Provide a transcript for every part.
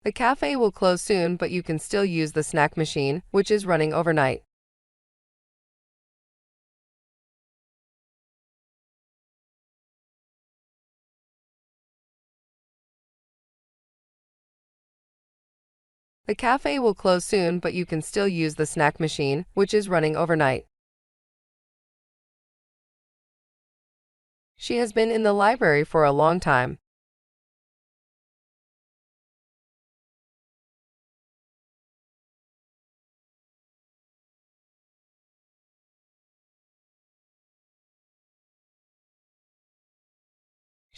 The cafe will close soon, but you can still use the snack machine, which is running overnight. The cafe will close soon, but you can still use the snack machine, which is running overnight. She has been in the library for a long time.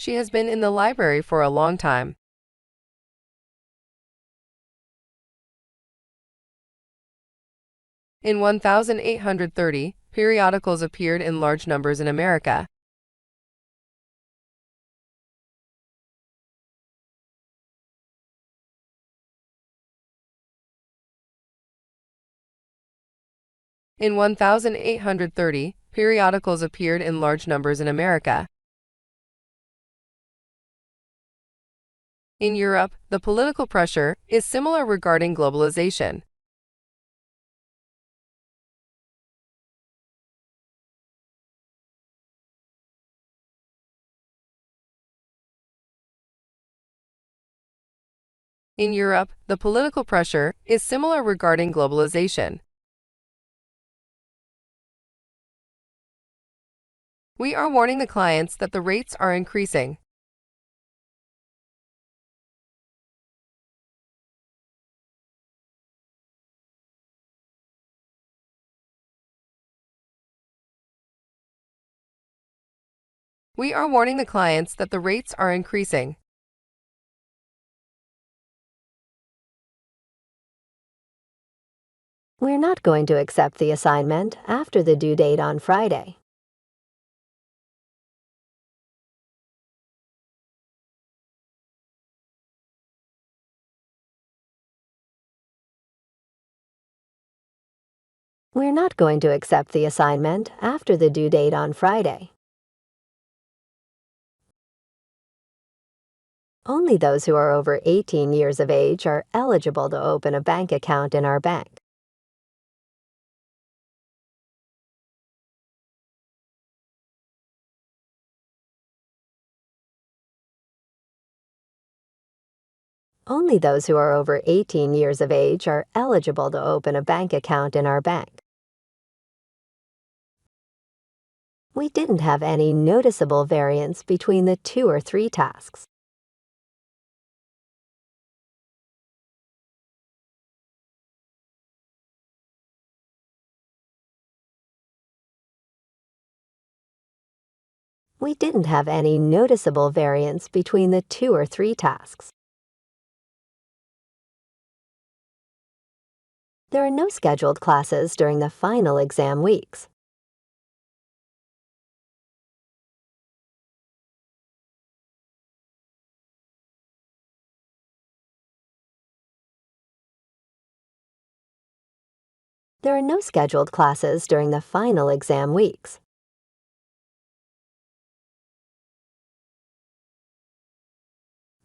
She has been in the library for a long time. In 1830, periodicals appeared in large numbers in America. In 1830, periodicals appeared in large numbers in America. In Europe, the political pressure is similar regarding globalization. In Europe, the political pressure is similar regarding globalization. We are warning the clients that the rates are increasing. We are warning the clients that the rates are increasing. We're not going to accept the assignment after the due date on Friday. We're not going to accept the assignment after the due date on Friday. Only those who are over 18 years of age are eligible to open a bank account in our bank. Only those who are over 18 years of age are eligible to open a bank account in our bank. We didn't have any noticeable variance between the 2 or 3 tasks. We didn't have any noticeable variance between the 2 or 3 tasks. There are no scheduled classes during the final exam weeks. There are no scheduled classes during the final exam weeks.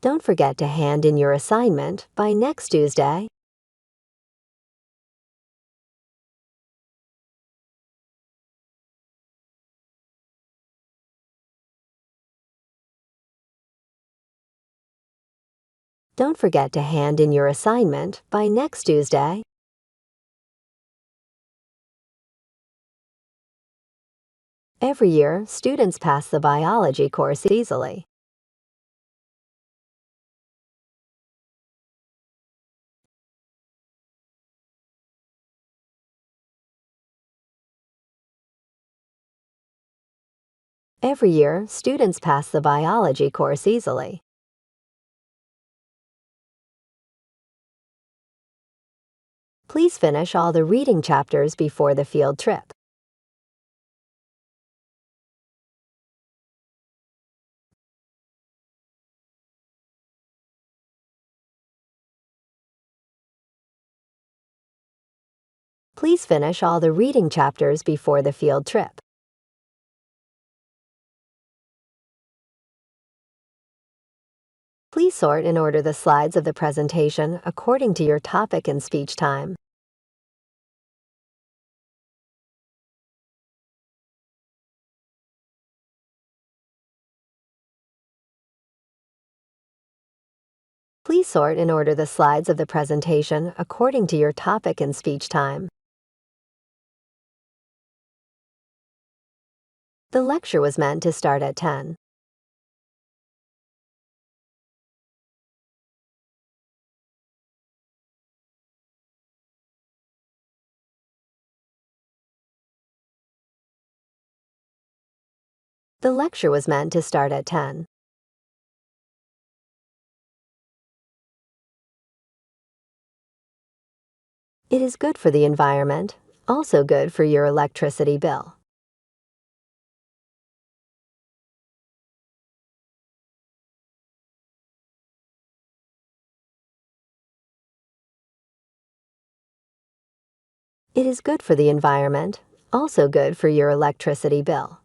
Don't forget to hand in your assignment by next Tuesday. Don't forget to hand in your assignment by next Tuesday. Every year, students pass the biology course easily. Every year, students pass the biology course easily. Please finish all the reading chapters before the field trip. Please finish all the reading chapters before the field trip. Please sort and order the slides of the presentation according to your topic and speech time. Please sort and order the slides of the presentation according to your topic and speech time. The lecture was meant to start at 10. The lecture was meant to start at 10. It is good for the environment, also good for your electricity bill. It is good for the environment, also good for your electricity bill.